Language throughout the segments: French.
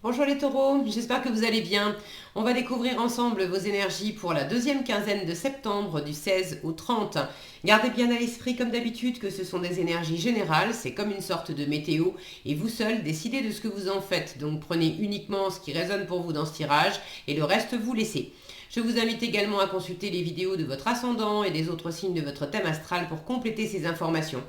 Bonjour les taureaux, j'espère que vous allez bien. On va découvrir ensemble vos énergies pour la deuxième quinzaine de septembre du 16 au 30. Gardez bien à l'esprit comme d'habitude que ce sont des énergies générales, c'est comme une sorte de météo et vous seul décidez de ce que vous en faites. Donc prenez uniquement ce qui résonne pour vous dans ce tirage et le reste vous laissez. Je vous invite également à consulter les vidéos de votre ascendant et des autres signes de votre thème astral pour compléter ces informations.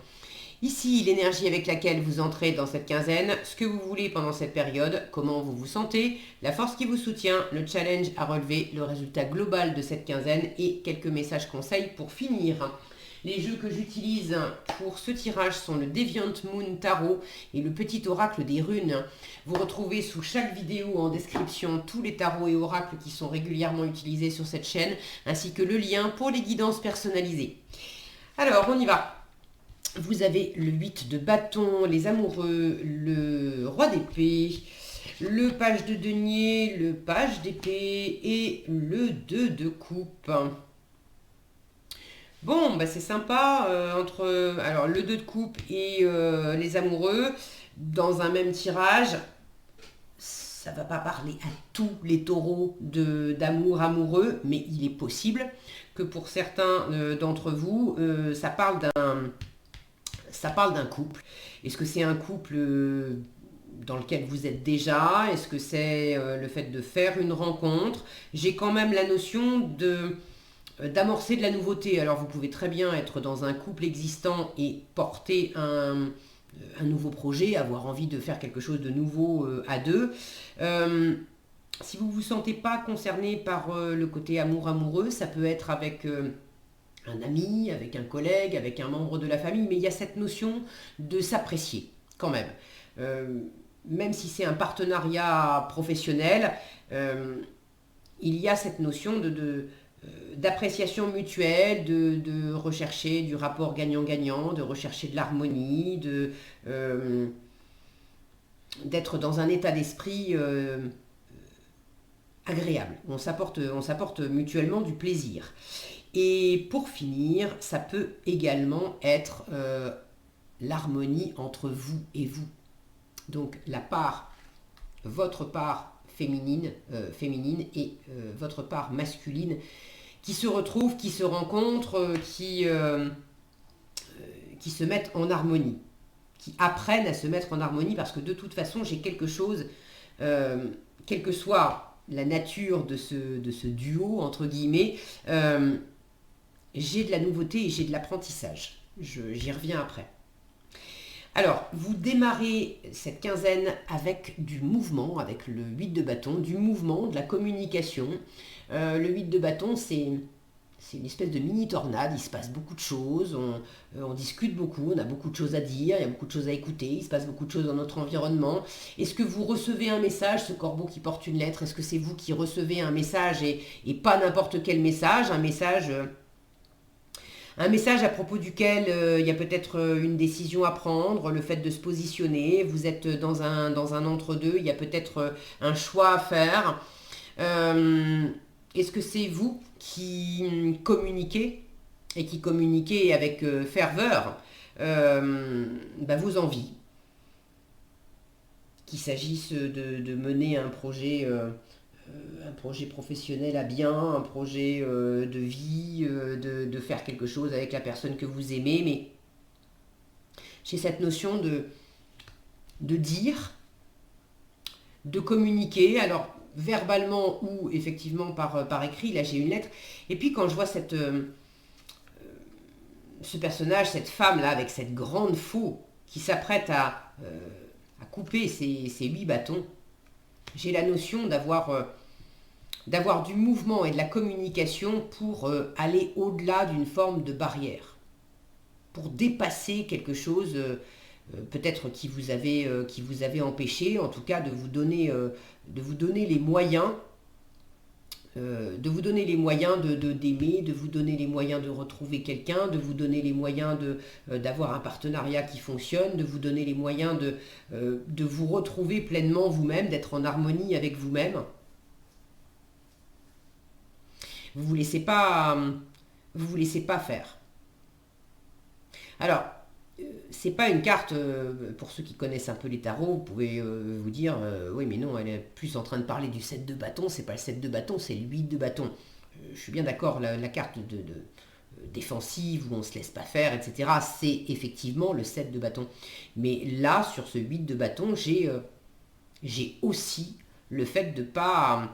Ici, l'énergie avec laquelle vous entrez dans cette quinzaine, ce que vous voulez pendant cette période, comment vous vous sentez, la force qui vous soutient, le challenge à relever, le résultat global de cette quinzaine et quelques messages conseils pour finir. Les jeux que j'utilise pour ce tirage sont le Deviant Moon Tarot et le petit oracle des runes. Vous retrouvez sous chaque vidéo en description tous les tarots et oracles qui sont régulièrement utilisés sur cette chaîne, ainsi que le lien pour les guidances personnalisées. Alors, on y va. Vous avez le 8 de bâton, les amoureux, le roi d'épée, le page de denier, le page d'épée et le 2 de coupe. Bon, bah c'est sympa, entre alors, le 2 de coupe et les amoureux, dans un même tirage, ça ne va pas parler à tous les taureaux d'amour amoureux, mais il est possible que pour certains d'entre vous, ça parle d'un couple. Est-ce que c'est un couple dans lequel vous êtes déjà? Est-ce que c'est le fait de faire une rencontre? J'ai quand même la notion d'amorcer de la nouveauté. Alors vous pouvez très bien être dans un couple existant et porter un nouveau projet, avoir envie de faire quelque chose de nouveau à deux. Si vous ne vous sentez pas concerné par le côté amoureux, ça peut être avec un ami, avec un collègue, avec un membre de la famille, mais il y a cette notion de s'apprécier quand même. Même si c'est un partenariat professionnel, il y a cette notion d'appréciation mutuelle, de rechercher du rapport gagnant-gagnant, de rechercher de l'harmonie, d'être dans un état d'esprit agréable. On s'apporte mutuellement du plaisir. Et pour finir, ça peut également être l'harmonie entre vous et vous. Donc votre part féminine et votre part masculine qui se retrouvent, qui se rencontrent, qui se mettent en harmonie, qui apprennent à se mettre en harmonie parce que de toute façon j'ai quelque chose, quelle que soit la nature de ce duo, entre guillemets, j'ai de la nouveauté et j'ai de l'apprentissage. J'y reviens après. Alors, vous démarrez cette quinzaine avec du mouvement, avec le 8 de bâton, du mouvement, de la communication. Le 8 de bâton, c'est une espèce de mini tornade, il se passe beaucoup de choses, on discute beaucoup, on a beaucoup de choses à dire, il y a beaucoup de choses à écouter, il se passe beaucoup de choses dans notre environnement. Est-ce que vous recevez un message, ce corbeau qui porte une lettre, est-ce que c'est vous qui recevez un message et pas n'importe quel message, un message à propos duquel il y a peut-être une décision à prendre, le fait de se positionner, vous êtes dans un entre-deux, il y a peut-être un choix à faire. Est-ce que c'est vous qui communiquez et qui communiquez avec ferveur vos envies, qu'il s'agisse de mener un projet professionnel à bien, un projet de vie, de faire quelque chose avec la personne que vous aimez, mais j'ai cette notion de dire, de communiquer, alors verbalement ou effectivement par écrit, là j'ai une lettre, et puis quand je vois ce personnage, cette femme là avec cette grande faux qui s'apprête à couper ses 8 bâtons, j'ai la notion d'avoir du mouvement et de la communication pour aller au-delà d'une forme de barrière, pour dépasser quelque chose peut-être qui vous avait empêché, en tout cas de vous donner les moyens, d'aimer, de vous donner les moyens de retrouver quelqu'un, de vous donner les moyens d'avoir un partenariat qui fonctionne, de vous donner les moyens de vous retrouver pleinement vous-même, d'être en harmonie avec vous-même. Vous vous laissez pas, vous vous laissez pas faire. Alors, c'est pas une carte, pour ceux qui connaissent un peu les tarots, vous pouvez vous dire, oui mais non, elle est plus en train de parler du 7 de bâton, c'est pas le 7 de bâton, c'est le 8 de bâton. Je suis bien d'accord, la carte défensive où on se laisse pas faire, etc., c'est effectivement le 7 de bâton. Mais là, sur ce 8 de bâton, j'ai aussi le fait de pas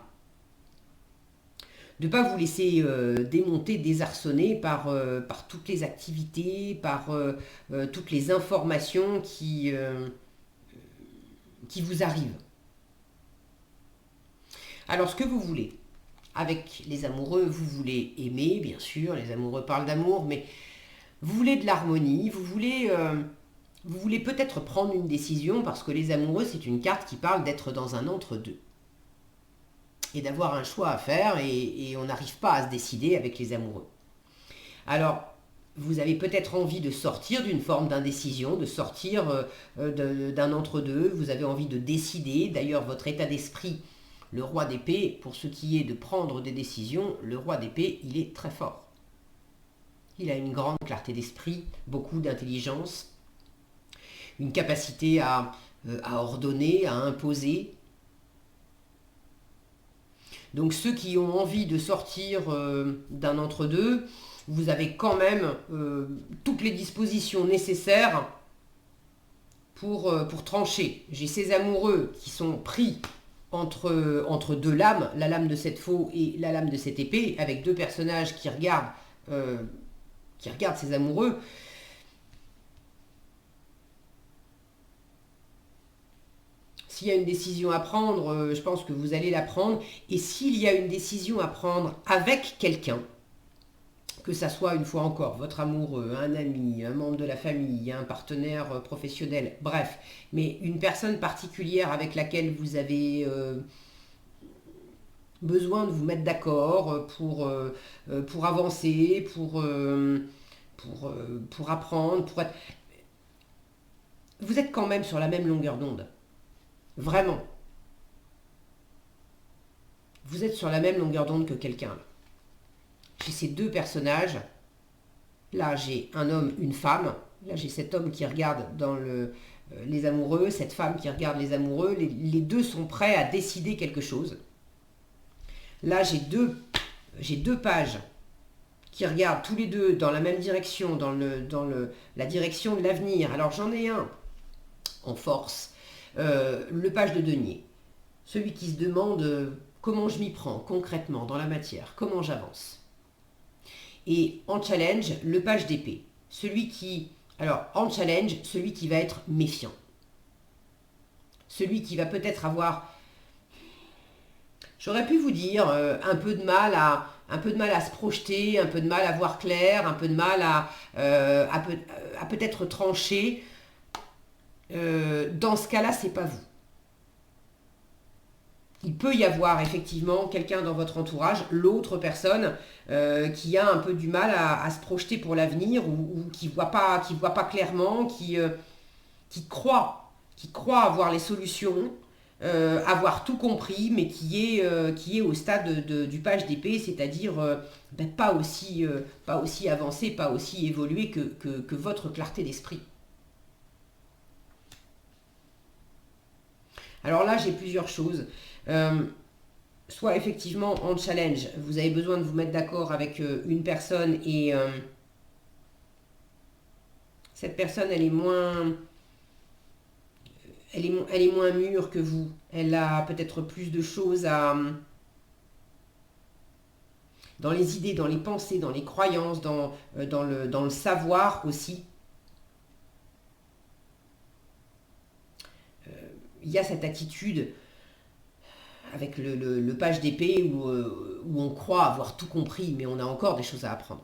vous laisser démonter, désarçonner par toutes les activités, par toutes les informations qui vous arrivent. Alors, ce que vous voulez, avec les amoureux, vous voulez aimer, bien sûr, les amoureux parlent d'amour, mais vous voulez de l'harmonie, vous voulez peut-être prendre une décision, parce que les amoureux, c'est une carte qui parle d'être dans un entre-deux. Et d'avoir un choix à faire, et on n'arrive pas à se décider avec les amoureux. Alors, vous avez peut-être envie de sortir d'une forme d'indécision, de sortir d'un entre-deux, vous avez envie de décider, d'ailleurs votre état d'esprit, le roi d'épée, pour ce qui est de prendre des décisions, le roi d'épée, il est très fort. Il a une grande clarté d'esprit, beaucoup d'intelligence, une capacité à ordonner, à imposer. Donc ceux qui ont envie de sortir d'un entre-deux, vous avez quand même toutes les dispositions nécessaires pour trancher. J'ai ces amoureux qui sont pris entre deux lames, la lame de cette faux et la lame de cette épée, avec deux personnages qui regardent ces amoureux. S'il y a une décision à prendre, je pense que vous allez la prendre. Et s'il y a une décision à prendre avec quelqu'un, que ça soit une fois encore votre amoureux, un ami, un membre de la famille, un partenaire professionnel, bref, mais une personne particulière avec laquelle vous avez besoin de vous mettre d'accord pour avancer, pour apprendre, vous êtes quand même sur la même longueur d'onde. Vraiment. Vous êtes sur la même longueur d'onde que quelqu'un. J'ai ces deux personnages. Là, j'ai un homme, une femme. Là, j'ai cet homme qui regarde les amoureux, cette femme qui regarde les amoureux. Les deux sont prêts à décider quelque chose. Là, j'ai deux pages qui regardent tous les deux dans la même direction, dans la direction de l'avenir. Alors, j'en ai un en force. Le page de denier, celui qui se demande comment je m'y prends concrètement dans la matière, comment j'avance. Et en challenge, le page d'épée, en challenge, celui qui va être méfiant, celui qui va peut-être avoir, j'aurais pu vous dire, un peu de mal à se projeter, un peu de mal à voir clair, un peu de mal à peut-être trancher. Dans ce cas-là, c'est pas vous. Il peut y avoir effectivement quelqu'un dans votre entourage, l'autre personne, qui a un peu du mal à se projeter pour l'avenir, ou qui voit pas clairement, qui croit avoir les solutions, avoir tout compris, mais qui est au stade du page d'épée, c'est-à-dire pas aussi avancé, pas aussi évolué que votre clarté d'esprit. Alors là, j'ai plusieurs choses. Soit effectivement en challenge, vous avez besoin de vous mettre d'accord avec une personne, et cette personne, elle est moins mûre que vous. Elle a peut-être plus de choses dans les idées, dans les pensées, dans les croyances, dans le savoir aussi. Il y a cette attitude avec le page d'épée où on croit avoir tout compris, mais on a encore des choses à apprendre.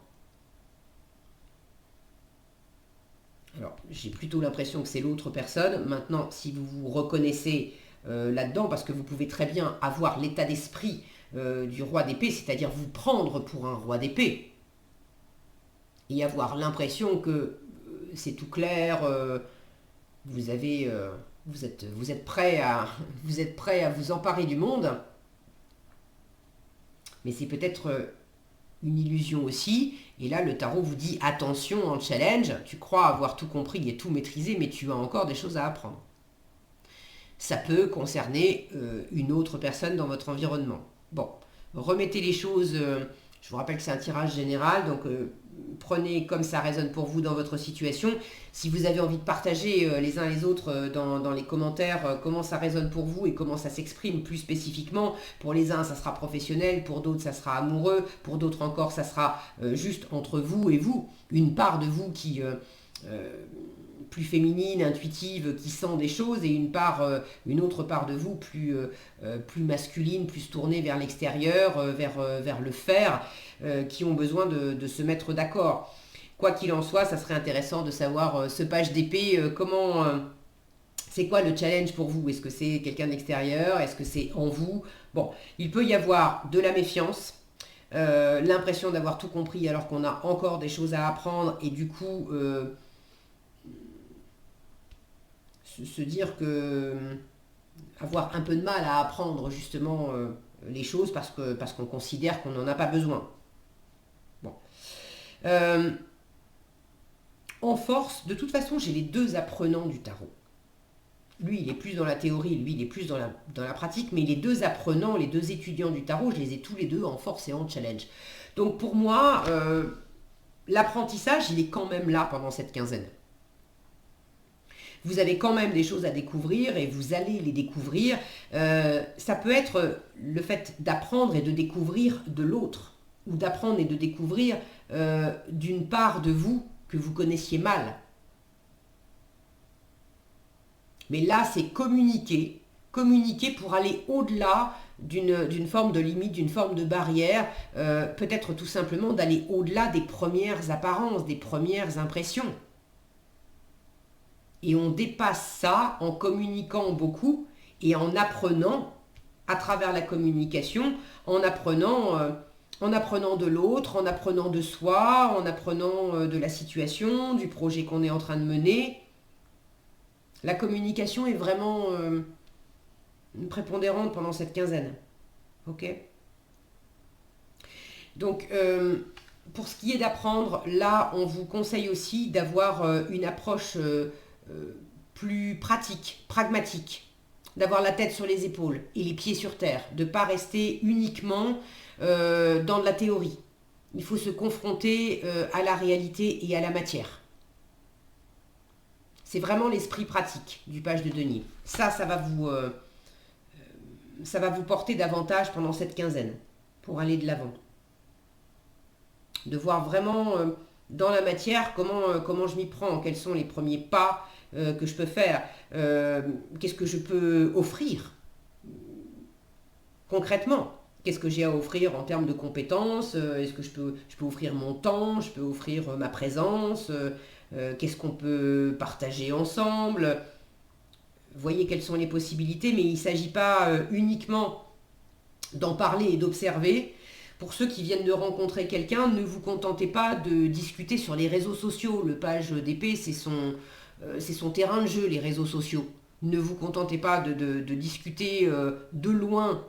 Alors, j'ai plutôt l'impression que c'est l'autre personne. Maintenant, si vous vous reconnaissez là-dedans, parce que vous pouvez très bien avoir l'état d'esprit du roi d'épée, c'est-à-dire vous prendre pour un roi d'épée, et avoir l'impression que c'est tout clair, vous êtes prêt à vous emparer du monde, mais c'est peut-être une illusion aussi. Et là, le tarot vous dit attention en challenge, tu crois avoir tout compris et tout maîtrisé, mais tu as encore des choses à apprendre. Ça peut concerner une autre personne dans votre environnement. Bon, remettez les choses, je vous rappelle que c'est un tirage général, donc prenez comme ça résonne pour vous dans votre situation. Si vous avez envie de partager les uns les autres dans les commentaires comment ça résonne pour vous et comment ça s'exprime plus spécifiquement, pour les uns ça sera professionnel, pour d'autres ça sera amoureux, pour d'autres encore ça sera juste entre vous et vous, une part de vous qui... plus féminine, intuitive, qui sent des choses, et une autre part de vous plus masculine, plus tournée vers l'extérieur, vers le faire, qui ont besoin de se mettre d'accord. Quoi qu'il en soit, ça serait intéressant de savoir ce page d'épée, c'est quoi le challenge pour vous? Est-ce que c'est quelqu'un de l'extérieur? Est-ce que c'est en vous? Bon, il peut y avoir de la méfiance, l'impression d'avoir tout compris alors qu'on a encore des choses à apprendre, et du coup... se dire que avoir un peu de mal à apprendre justement les choses parce qu'on considère qu'on n'en a pas besoin. Bon. En force, de toute façon, j'ai les deux apprenants du tarot. Lui, il est plus dans la théorie, lui, il est plus dans la pratique, mais les deux apprenants, les deux étudiants du tarot, je les ai tous les deux en force et en challenge. Donc pour moi, l'apprentissage, il est quand même là pendant cette quinzaine. Vous avez quand même des choses à découvrir et vous allez les découvrir. Ça peut être le fait d'apprendre et de découvrir de l'autre, ou d'apprendre et de découvrir d'une part de vous que vous connaissiez mal. Mais là, c'est communiquer pour aller au-delà d'une forme de limite, d'une forme de barrière, peut-être tout simplement d'aller au-delà des premières apparences, des premières impressions. Et on dépasse ça en communiquant beaucoup et en apprenant à travers la communication, en apprenant de l'autre, en apprenant de soi, en apprenant de la situation, du projet qu'on est en train de mener. La communication est vraiment prépondérante pendant cette quinzaine. Ok ? Donc, pour ce qui est d'apprendre, là, on vous conseille aussi d'avoir une approche plus pratique, pragmatique, d'avoir la tête sur les épaules et les pieds sur terre, de ne pas rester uniquement dans de la théorie. Il faut se confronter à la réalité et à la matière. C'est vraiment l'esprit pratique du page de denier. Ça va vous porter davantage pendant cette quinzaine pour aller de l'avant. De voir vraiment dans la matière comment je m'y prends, quels sont les premiers pas que je peux faire, qu'est-ce que je peux offrir concrètement, qu'est-ce que j'ai à offrir en termes de compétences, est-ce que je peux offrir mon temps, je peux offrir ma présence, qu'est-ce qu'on peut partager ensemble. Voyez quelles sont les possibilités, mais il ne s'agit pas uniquement d'en parler et d'observer. Pour ceux qui viennent de rencontrer quelqu'un, ne vous contentez pas de discuter sur les réseaux sociaux. Le page d'épée, c'est son terrain de jeu, les réseaux sociaux. Ne vous contentez pas de discuter de loin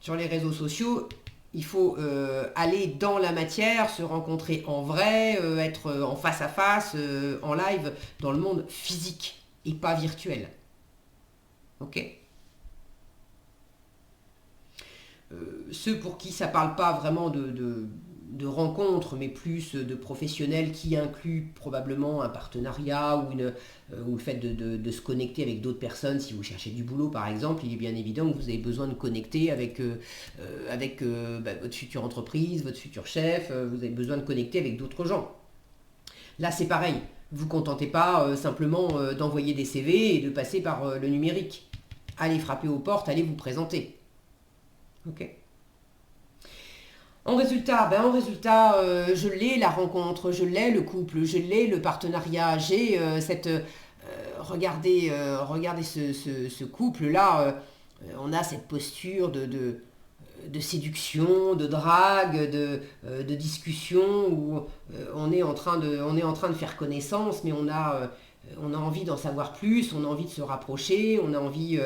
sur les réseaux sociaux. Il faut aller dans la matière, se rencontrer en vrai, être en face à face, en live, dans le monde physique et pas virtuel. Ok ? Ceux pour qui ça ne parle pas vraiment de rencontres, mais plus de professionnels qui incluent probablement un partenariat ou le fait de se connecter avec d'autres personnes. Si vous cherchez du boulot par exemple, il est bien évident que vous avez besoin de connecter avec votre future entreprise, votre futur chef, vous avez besoin de connecter avec d'autres gens. Là c'est pareil, vous ne vous contentez pas simplement d'envoyer des CV et de passer par le numérique. Allez frapper aux portes, allez vous présenter. Ok. En résultat, je l'ai la rencontre, je l'ai le couple, je l'ai le partenariat, j'ai regardez ce couple-là, on a cette posture de séduction, de drague, de discussion où on est en train de faire connaissance, mais on a envie d'en savoir plus, on a envie de se rapprocher, on a envie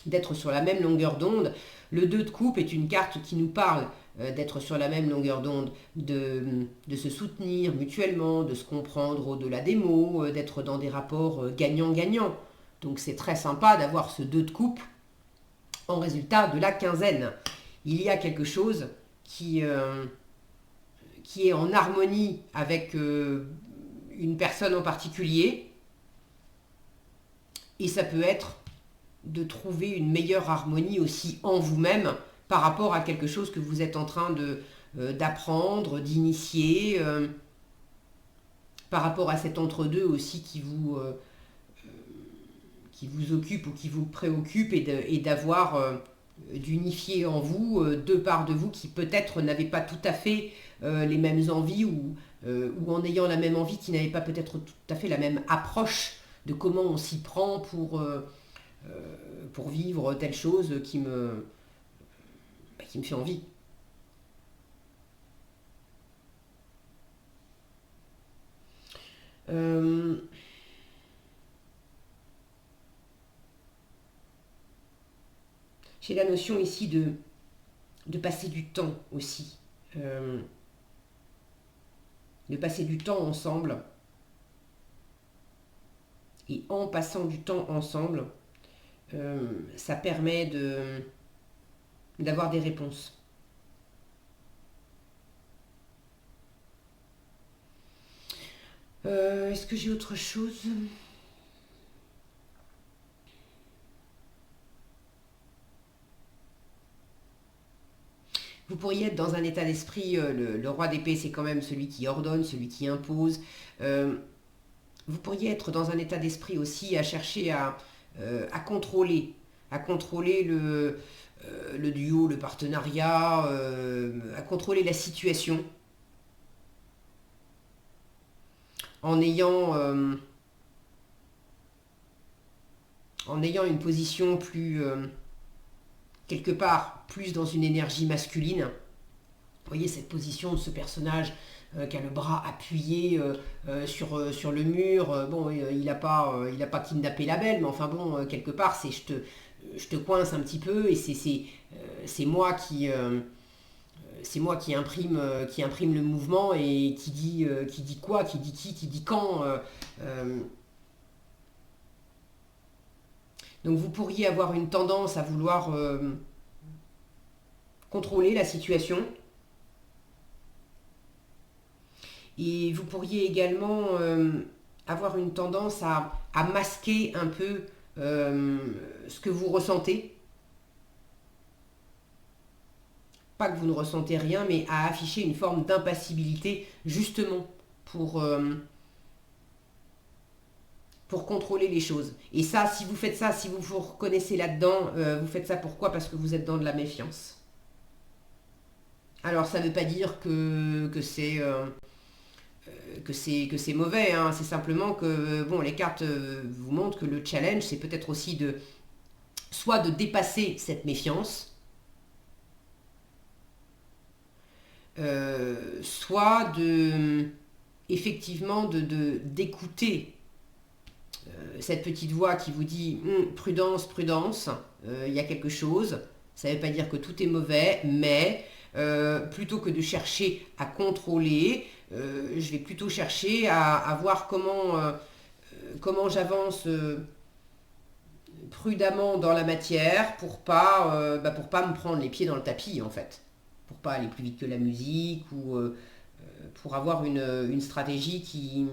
d'être sur la même longueur d'onde. Le 2 de coupe est une carte qui nous parle d'être sur la même longueur d'onde, de se soutenir mutuellement, de se comprendre au-delà des mots, d'être dans des rapports gagnant-gagnant. Donc c'est très sympa d'avoir ce 2 de coupe en résultat de la quinzaine. Il y a quelque chose qui est en harmonie avec une personne en particulier, et ça peut être de trouver une meilleure harmonie aussi en vous-même par rapport à quelque chose que vous êtes en train d'apprendre, d'initier, par rapport à cet entre-deux aussi qui vous occupe ou qui vous préoccupe, et d'avoir d'unifier en vous deux parts de vous qui peut-être n'avaient pas tout à fait les mêmes envies, ou en ayant la même envie, qui n'avaient pas peut-être tout à fait la même approche de comment on s'y prend pour vivre telle chose qui me fait envie. J'ai la notion ici de passer du temps aussi. De passer du temps ensemble. Et en passant du temps ensemble, ça permet d'avoir des réponses. Est-ce que j'ai autre chose ? Vous pourriez être dans un état d'esprit, le roi d'épée, c'est quand même celui qui ordonne, celui qui impose. Vous pourriez être dans un état d'esprit aussi à chercher à contrôler le duo, le partenariat, à contrôler la situation, en ayant une position plus, quelque part, plus dans une énergie masculine. Vous voyez cette position de ce personnage qui a le bras appuyé sur le mur. Bon, il n'a pas kidnappé la belle, mais enfin bon, quelque part, c'est je te coince un petit peu, et c'est moi qui imprime le mouvement, et qui dit quoi, qui dit qui dit quand. Donc vous pourriez avoir une tendance à vouloir contrôler la situation. Et vous pourriez également avoir une tendance à masquer un peu ce que vous ressentez. Pas que vous ne ressentez rien, mais à afficher une forme d'impassibilité, justement pour contrôler les choses. Et ça, si vous faites ça, si vous vous reconnaissez là-dedans, vous faites ça pourquoi ? Parce que vous êtes dans de la méfiance. Alors ça ne veut pas dire que c'est mauvais, hein. C'est simplement que bon, les cartes vous montrent que le challenge, c'est peut-être aussi soit de dépasser cette méfiance, soit effectivement d'écouter cette petite voix qui vous dit prudence, prudence, il y a quelque chose. Ça ne veut pas dire que tout est mauvais, mais plutôt que de chercher à contrôler, je vais plutôt chercher à voir comment j'avance prudemment dans la matière pour pas me prendre les pieds dans le tapis, en fait. Pour pas aller plus vite que la musique, ou pour avoir une stratégie qui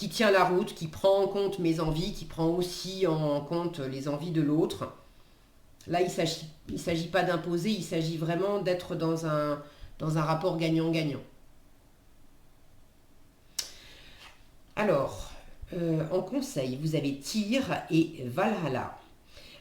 tient la route, qui prend en compte mes envies, qui prend aussi en compte les envies de l'autre. Là, il s'agit pas d'imposer, il s'agit vraiment d'être dans un rapport gagnant-gagnant. Alors, en conseil, vous avez Tyr et Valhalla.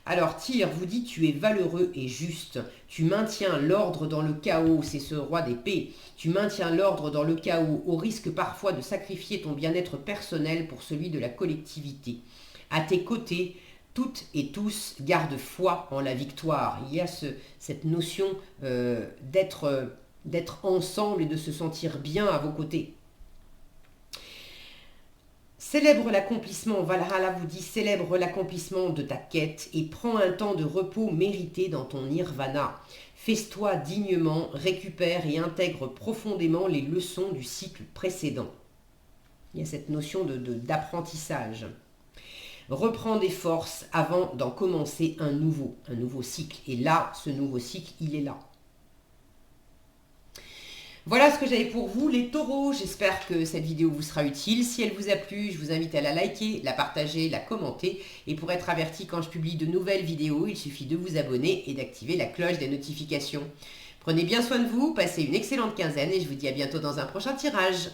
Alors, Tyr vous dit: tu es valeureux et juste, tu maintiens l'ordre dans le chaos, c'est ce roi d'épée. Tu maintiens l'ordre dans le chaos, au risque parfois de sacrifier ton bien-être personnel pour celui de la collectivité. À tes côtés, toutes et tous gardent foi en la victoire. Il y a cette notion d'être ensemble et de se sentir bien à vos côtés. Célèbre l'accomplissement, Valhalla vous dit, célèbre l'accomplissement de ta quête et prends un temps de repos mérité dans ton nirvana. Fais-toi dignement, récupère et intègre profondément les leçons du cycle précédent. Il y a cette notion d'apprentissage. Reprends des forces avant d'en commencer un nouveau cycle. Et là, ce nouveau cycle, il est là. Voilà ce que j'avais pour vous les taureaux, j'espère que cette vidéo vous sera utile. Si elle vous a plu, je vous invite à la liker, la partager, la commenter. Et pour être averti quand je publie de nouvelles vidéos, il suffit de vous abonner et d'activer la cloche des notifications. Prenez bien soin de vous, passez une excellente quinzaine et je vous dis à bientôt dans un prochain tirage.